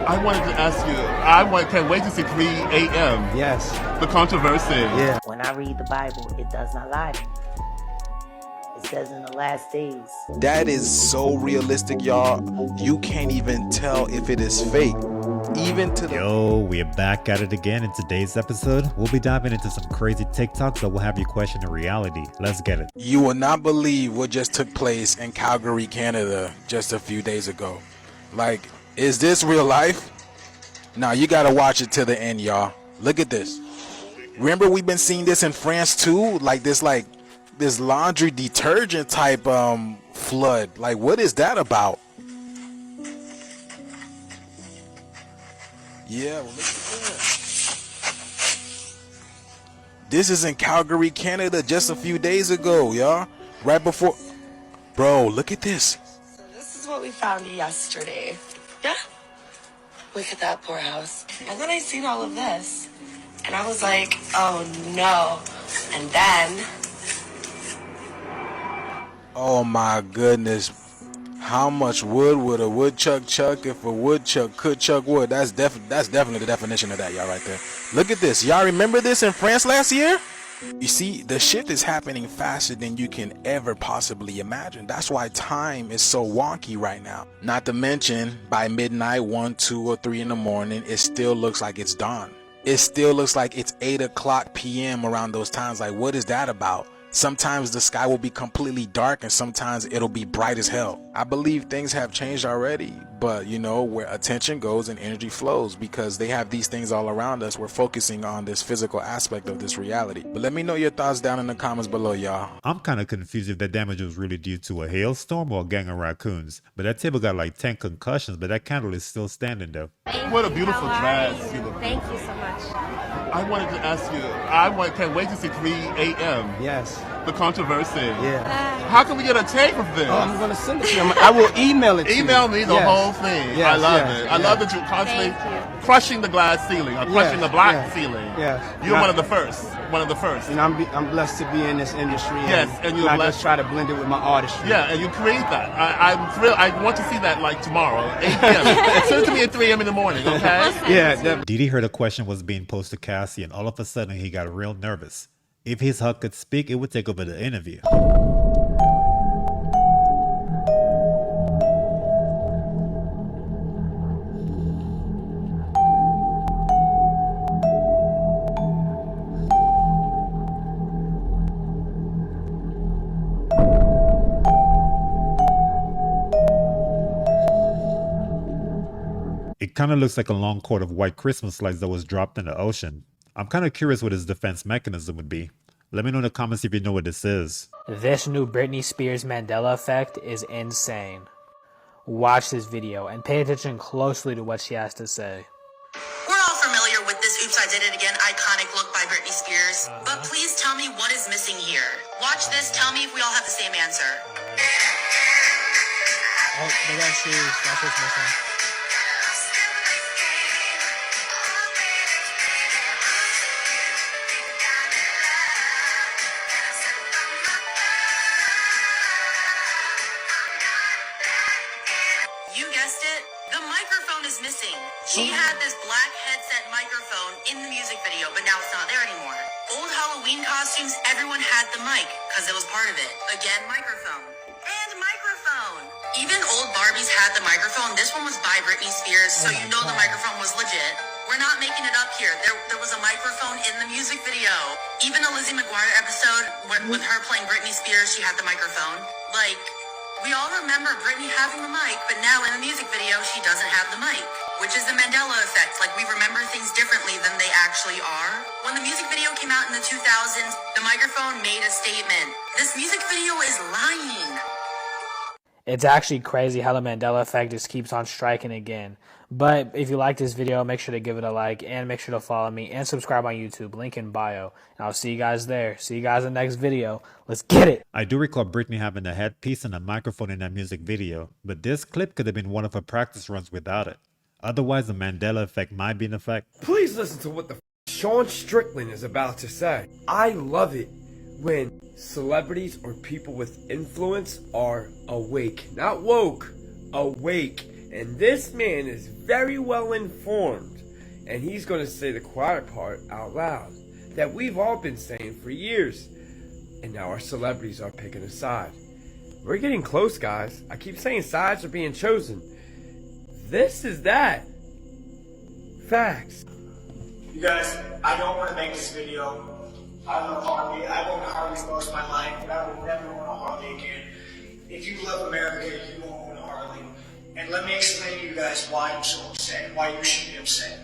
I wanted to ask you, can't wait to see 3 a.m. Yes. The controversy. Yeah. When I read the Bible, it does not lie to me. It says in the last days. That is so realistic, y'all. You can't even tell if it is fake. Even to the... Yo, we're back at it again. In today's episode, we'll be diving into some crazy TikToks that will have you question the reality. Let's get it. You will not believe what just took place in Calgary, Canada just a few days ago. Like, is this real life? Now, you gotta watch it to the end, y'all. Look at this. Remember, we've been seeing this in France too? Like this laundry detergent type flood. Like, what is that about? Yeah, well, look at that. This is in Calgary, Canada, just a few days ago, y'all. Right before... Bro, look at this. So this is what we found yesterday. Yeah? Look at that poor house. And then I seen all of this. And I was like, oh no. And then... Oh my goodness. How much wood would a woodchuck chuck if a woodchuck could chuck wood? That's definitely the definition of that, y'all, right there. Look at this. Y'all remember this in France last year? You see, the shift is happening faster than you can ever possibly imagine. That's why time is so wonky right now. Not to mention, by midnight, 1, 2, or 3 in the morning, it still looks like it's dawn. It still looks like it's 8 o'clock p.m. around those times. Like, what is that about? Sometimes the sky will be completely dark and sometimes it'll be bright as hell. I believe things have changed already, but you know, where attention goes and energy flows, because they have these things all around us. We're focusing on this physical aspect of this reality. But let me know your thoughts down in the comments below, y'all. I'm kind of confused if that damage was really due to a hailstorm or a gang of raccoons. But that table got like 10 concussions, but that candle is still standing though. What a beautiful dress. You look. Thank you so much. I wanted to ask you, can't wait to see 3 a.m. Yes. The controversy. Yeah. How can we get a tape of this? Oh, I'm gonna send it to you. I will email it to you. Email me the whole thing. Yes, I love yes, it. yes. I love that you're constantly crushing the glass ceiling or crushing the black ceiling. Yes. You're one of the first. One of the first. And I'm blessed to be in this industry. Yes, and you're I blessed. just try to blend it with my artistry. Yeah, and you create that. I'm thrilled. I want to see that like tomorrow, 8 p.m. Send it to me at 3 a.m. in the morning, okay? Yeah, definitely. Didi heard a question was being posed to Cassie, and all of a sudden he got real nervous. If his hug could speak, it would take over the interview. It kind of looks like a long cord of white Christmas lights that was dropped in the ocean. I'm kind of curious what his defense mechanism would be. Let me know in the comments if you know what this is. This new Britneyspears Mandela effect is insane. Watch this video and pay attention closely to what she has to say. We're all familiar with this Oops, I Did It Again iconic look by Britney Spears, but please tell me what is missing here. Watch this, tell me if we all have the same answer. Oh, they got shoes. That's what's missing. You guessed it, the microphone is missing. She had this black headset microphone in the music video, but now it's not there anymore. Old Halloween costumes, everyone had the mic, because it was part of it. Again, microphone. And microphone. Even old Barbies had the microphone. This one was by Britney Spears, so you know the microphone was legit. We're not making it up here. There was a microphone in the music video. Even the Lizzie McGuire episode, with her playing Britney Spears, she had the microphone. Like... we all remember Britney having the mic, but now in the music video, she doesn't have the mic. Which is the Mandela effect, like we remember things differently than they actually are. When the music video came out in the 2000s, the microphone made a statement. This music video is lying. It's actually crazy how the Mandela effect just keeps on striking again. But if you like this video, make sure to give it a like and make sure to follow me and subscribe on YouTube, link in bio. And I'll see you guys there. See you guys in the next video. Let's get it. I do recall Britney having a headpiece and a microphone in that music video, but this clip could have been one of her practice runs without it. Otherwise, the Mandela effect might be in effect. Please listen to what the Sean Strickland is about to say. I love it when celebrities or people with influence are awake, not woke, awake And this man is very well informed, and he's going to say the quiet part out loud that we've all been saying for years. And now our celebrities are picking a side. We're getting close, guys. I keep saying sides are being chosen. This is that. Facts. You guys, I don't want to make this video. I love Harley. I've owned Harleys most of my life, but I will never own a Harley again. If you love America, you won't own a Harley. And let me explain to you guys why I'm so upset, why you should be upset.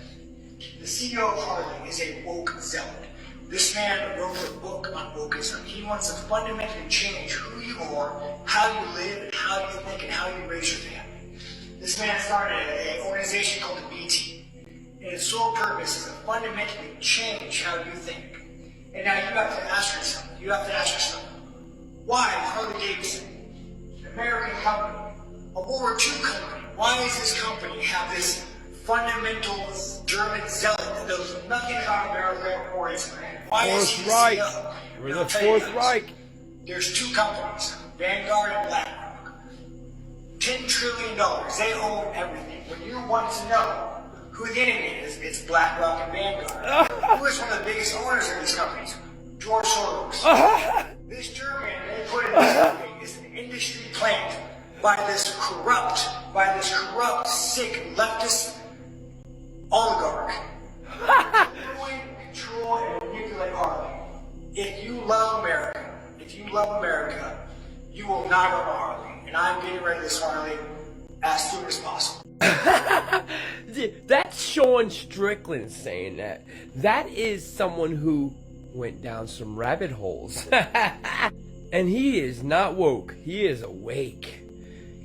The CEO of Harley is a woke zealot. This man wrote a book on wokeism. He wants to fundamentally change who you are, how you live, and how you think, and how you raise your family. This man started an organization called the B Team. And its sole purpose is to fundamentally change how you think. And now you have to ask yourself, why Harley Davidson, an American company, a World War II company, why does this company have this fundamental German zealot that knows nothing about America or its brand? Why is he the CEO? We're the Fourth Reich. There's two companies, Vanguard and BlackRock. $10 trillion, they own everything. When you want to know who the enemy is, it's BlackRock and Vanguard. Who is one of the biggest owners of these companies? George Soros. This German they put in this company is an industry plant by this corrupt, sick leftist oligarch. Ruin, control, and manipulate Harley. If you love America, you will not own a Harley. And I'm getting rid of this Harley as soon as possible. That's Sean Strickland saying that. That is someone who went down some rabbit holes. And he is not woke. He is awake.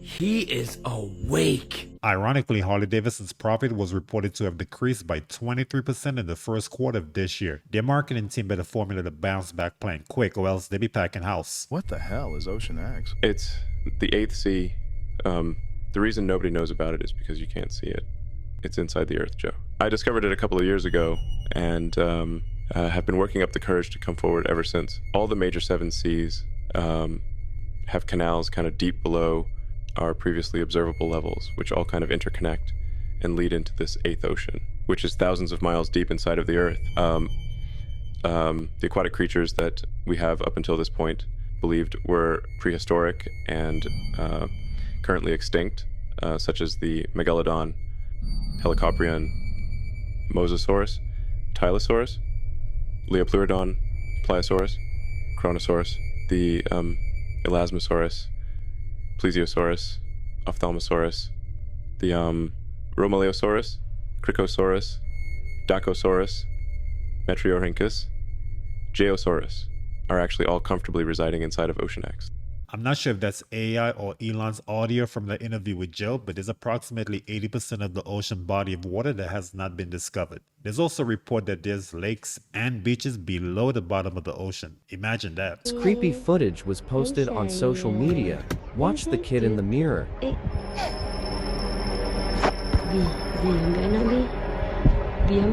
He is awake. Ironically, Harley Davidson's profit was reported to have decreased by 23% in the first quarter of this year. Their marketing team better formulate a bounce back plan quick or else they be packing house. What the hell is Ocean X? It's the eighth sea. The reason nobody knows about it is because you can't see it. It's inside the earth, Joe. I discovered it a couple of years ago and have been working up the courage to come forward ever since. All the major seven seas have canals kind of deep below our previously observable levels, which all kind of interconnect and lead into this eighth ocean, which is thousands of miles deep inside of the earth. The aquatic creatures that we have up until this point believed were prehistoric and currently extinct, such as the Megalodon, Helicoprion, Mosasaurus, Tylosaurus, Leopleurodon, Pliosaurus, Kronosaurus, the Elasmosaurus, Plesiosaurus, Ophthalmosaurus, the Romaleosaurus, Cricosaurus, Dacosaurus, Metriorhynchus, Geosaurus are actually all comfortably residing inside of Ocean X. I'm not sure if that's AI or Elon's audio from the interview with Joe, but there's approximately 80% of the ocean body of water that has not been discovered. There's also a report that there's lakes and beaches below the bottom of the ocean. Imagine that. This creepy footage was posted on social media. Watch the kid in the mirror. Ambil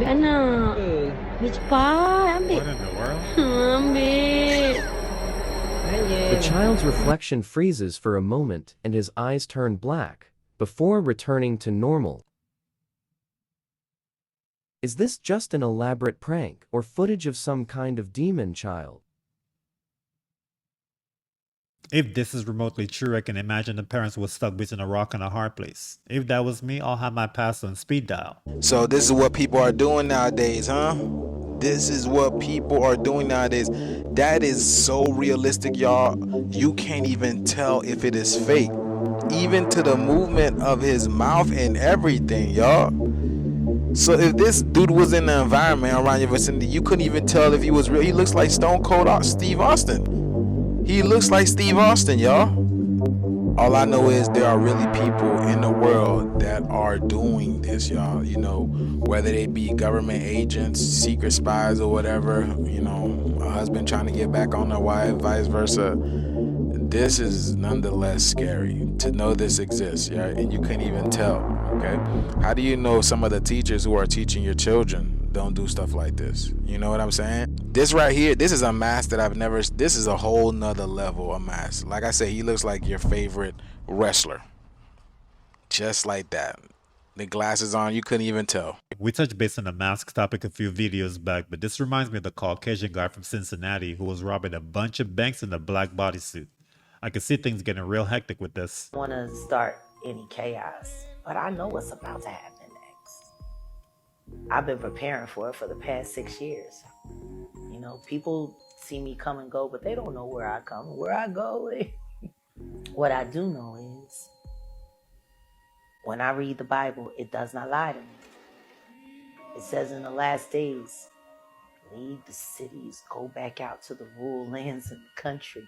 anak. Ambil cepat, ambil. What in the world? Ambil. The child's reflection freezes for a moment and his eyes turn black, before returning to normal. Is this just an elaborate prank or footage of some kind of demon child? If this is remotely true, I can imagine the parents were stuck between a rock and a hard place. If that was me, I'll have my pastor on speed dial. So this is what people are doing nowadays, huh? This is what people are doing nowadays. That is so realistic, y'all. You can't even tell if it is fake. Even to the movement of his mouth and everything, y'all. So if this dude was in the environment around your vicinity, you couldn't even tell if he was real. He looks like Stone Cold Steve Austin. He looks like Steve Austin, y'all. All I know is there are really people in the world that are doing this, y'all. You know, whether they be government agents, secret spies, or whatever. You know, a husband trying to get back on their wife, vice versa. This is nonetheless scary to know this exists, yeah, and you can't even tell, okay? How do you know some of the teachers who are teaching your children don't do stuff like this? You know what I'm saying? This right here, this is a mask that I've never, this is a whole nother level of mask. Like I said, he looks like your favorite wrestler. Just like that. The glasses on, you couldn't even tell. We touched base on the mask topic a few videos back, but this reminds me of the Caucasian guy from Cincinnati who was robbing a bunch of banks in a black bodysuit. I can see things getting real hectic with this. I want to start any chaos, but I know what's about to happen next. I've been preparing for it for the past 6 years. You know, people see me come and go, but they don't know where I come and where I go. What I do know is, when I read the Bible, it does not lie to me. It says in the last days, leave the cities, go back out to the rural lands in the country.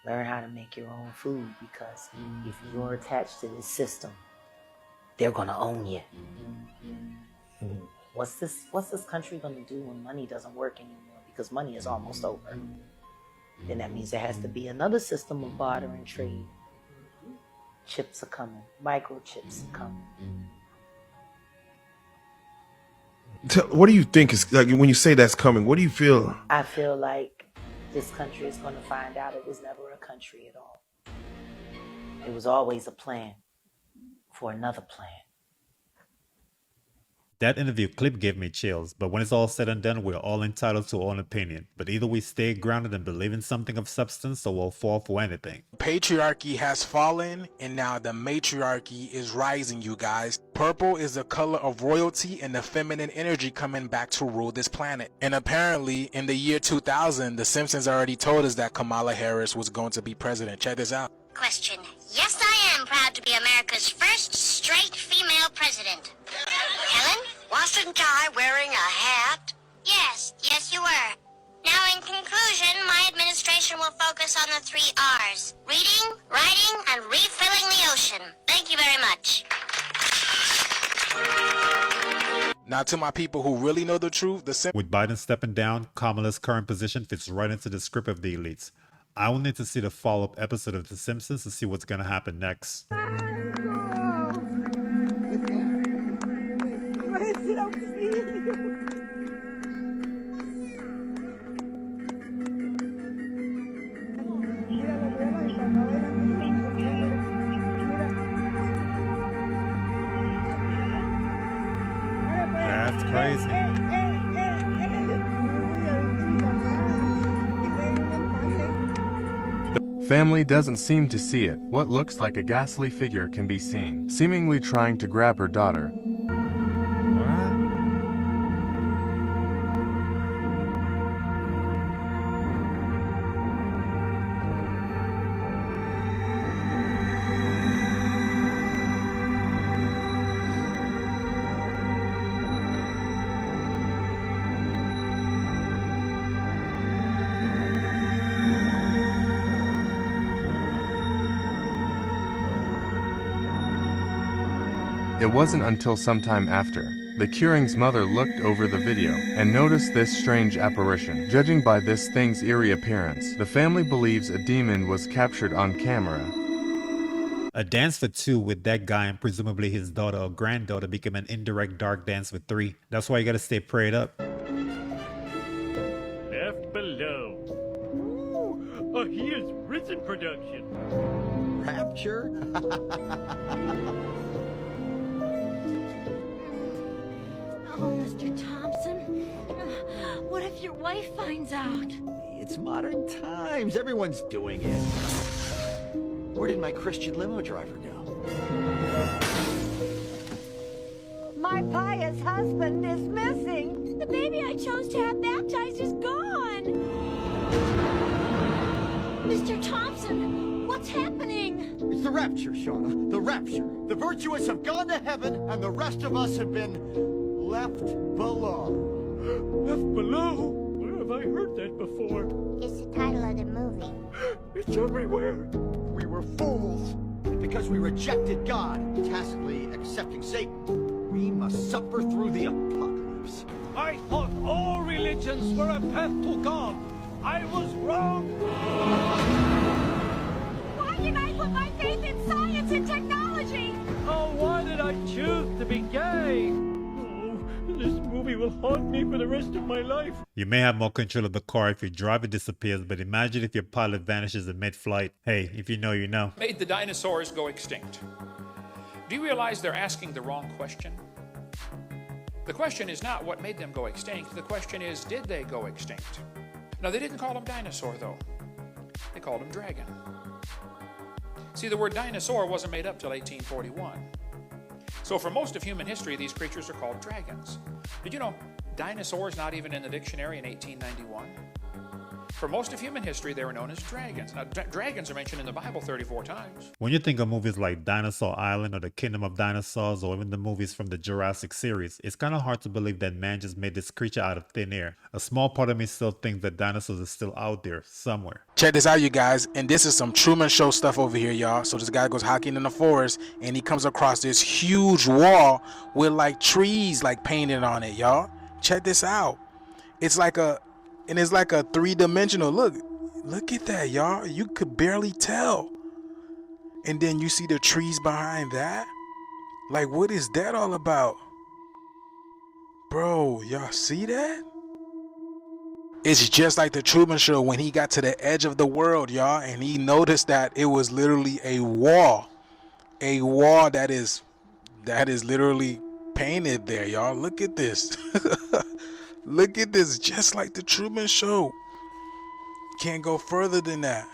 Learn how to make your own food, because if you're attached to this system, they're gonna own you. What's this country gonna do when money doesn't work anymore? Because money is almost over. Then that means there has to be another system of barter and trade. Chips are coming. Microchips are coming. What do you think is, like, when you say that's coming, what do you feel? I feel like this country is going to find out it was never a country at all. It was always a plan for another plan. That interview clip gave me chills, but when it's all said and done, we're all entitled to our own opinion. But either we stay grounded and believe in something of substance, or we'll fall for anything. Patriarchy has fallen, and now the matriarchy is rising, you guys. Purple is the color of royalty and the feminine energy coming back to rule this planet. And apparently, in the year 2000, the Simpsons already told us that Kamala Harris was going to be president. Check this out. Question. Yes, I am proud to be America's first straight female president. Helen? Wasn't I wearing a hat? Yes, you were. Now, in conclusion, my administration will focus on the 3 R's. Reading, writing, and refilling the ocean. Thank you very much. Now, to my people who really know the truth, with Biden stepping down, Kamala's current position fits right into the script of the elites. I will need to see the follow-up episode of The Simpsons to see what's going to happen next. That's crazy. Family doesn't seem to see it. What looks like a ghastly figure can be seen, seemingly trying to grab her daughter. It wasn't until sometime after, the Curing's mother looked over the video and noticed this strange apparition. Judging by this thing's eerie appearance, the family believes a demon was captured on camera. A dance for 2 with that guy and presumably his daughter or granddaughter became an indirect dark dance with 3. That's why you gotta stay prayed up. Left below. Ooh, a He Is Risen production. Rapture? Oh, Mr. Thompson, what if your wife finds out? It's modern times. Everyone's doing it. Where did my Christian limo driver go? My pious husband is missing. The baby I chose to have baptized is gone. Mr. Thompson, what's happening? It's the rapture, Shauna. The rapture. The virtuous have gone to heaven, and the rest of us have been left below. Left below? Where have I heard that before? It's the title of the movie. It's everywhere. We were fools. Because we rejected God, tacitly accepting Satan. We must suffer through the apocalypse. I thought all religions were a path to God. I was wrong. Why did I put my faith in science and technology? Oh, why did I choose to be gay? This movie will haunt me for the rest of my life. You may have more control of the car if your driver disappears, but imagine if your pilot vanishes in mid-flight. Hey, if you know, you know. Made the dinosaurs go extinct. Do you realize they're asking the wrong question? The question is not what made them go extinct. The question is, did they go extinct? Now, they didn't call them dinosaur, though. They called them dragon. See, the word dinosaur wasn't made up till 1841. So for most of human history, these creatures are called dragons. Did you know dinosaurs not even in the dictionary in 1891? For most of human history, they were known as dragons. Now, dragons are mentioned in the Bible 34 times. When you think of movies like Dinosaur Island or The Kingdom of Dinosaurs or even the movies from the Jurassic series, it's kind of hard to believe that man just made this creature out of thin air. A small part of me still thinks that dinosaurs are still out there somewhere. Check this out, you guys, and this is some Truman Show stuff over here, y'all. So this guy goes hiking in the forest and he comes across this huge wall with like trees like painted on it, y'all. Check this out. It's like a three-dimensional look at that, y'all. You could barely tell. And then you see the trees behind that. Like, what is that all about? Bro, y'all see that? It's just like the Truman Show when he got to the edge of the world, y'all, and he noticed that it was literally a wall that is literally painted there, y'all. Look at this. Look at this, just like the Truman Show. Can't go further than that.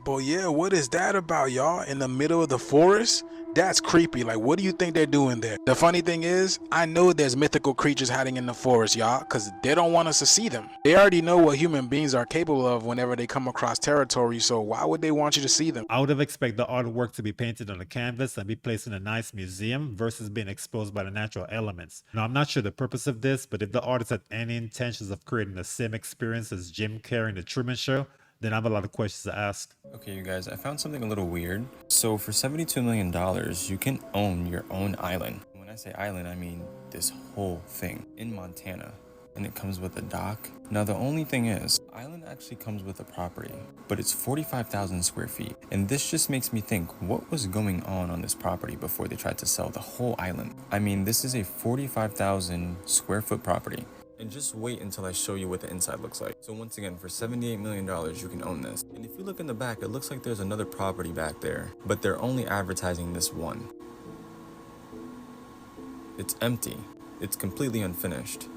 But yeah, what is that about, y'all? In the middle of the forest? That's creepy. Like, what do you think they're doing there? The funny thing is, I know there's mythical creatures hiding in the forest, y'all, because they don't want us to see them. They already know what human beings are capable of whenever they come across territory, so why would they want you to see them? I would have expected the artwork to be painted on a canvas and be placed in a nice museum versus being exposed by the natural elements. Now, I'm not sure the purpose of this, but if the artist had any intentions of creating the same experience as Jim Carrey in The Truman Show, then I have a lot of questions to ask. Okay, you guys, I found something a little weird. So for $72 million, you can own your own island. When I say island, I mean this whole thing in Montana. And it comes with a dock. Now the only thing is, island actually comes with a property, but it's 45,000 square feet. And this just makes me think, what was going on this property before they tried to sell the whole island? I mean, this is a 45,000 square foot property. And just wait until I show you what the inside looks like. So once again, for $78 million, you can own this. And if you look in the back, it looks like there's another property back there, but they're only advertising this one. It's empty. It's completely unfinished.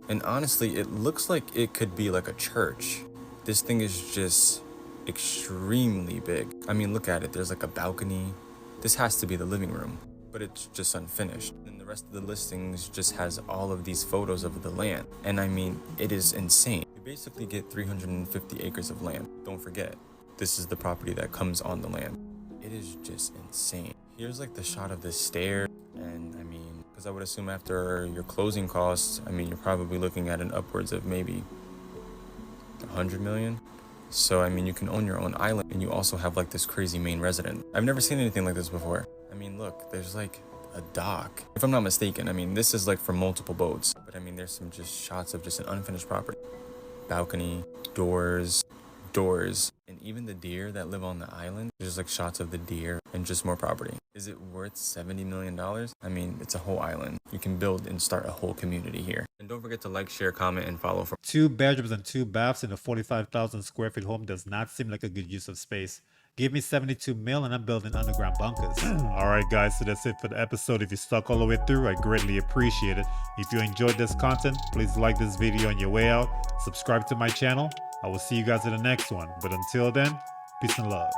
And honestly, it looks like it could be like a church. This thing is just extremely big. I mean, look at it. There's like a balcony. This has to be the living room, but it's just unfinished. And the rest of the listings just has all of these photos of the land. And I mean, it is insane. You basically get 350 acres of land. Don't forget, this is the property that comes on the land. It is just insane. Here's like the shot of the stair. And I mean, because I would assume after your closing costs, I mean, you're probably looking at an upwards of maybe 100 million. So, I mean, you can own your own island and you also have like this crazy main resident. I've never seen anything like this before. I mean, look, there's like a dock. If I'm not mistaken, I mean, this is like for multiple boats. But I mean, there's some just shots of just an unfinished property. Balcony, doors, and even the deer that live on the island. There's like shots of the deer and just more property. Is it worth $70 million? I mean, it's a whole island. You can build and start a whole community here. And don't forget to like, share, comment, and follow. 2 bedrooms and 2 baths in a 45,000 square feet home does not seem like a good use of space. Give me 72 mil and I'm building underground bunkers. Alright guys, so that's it for the episode. If you stuck all the way through, I greatly appreciate it. If you enjoyed this content, please like this video on your way out. Subscribe to my channel. I will see you guys in the next one. But until then, peace and love.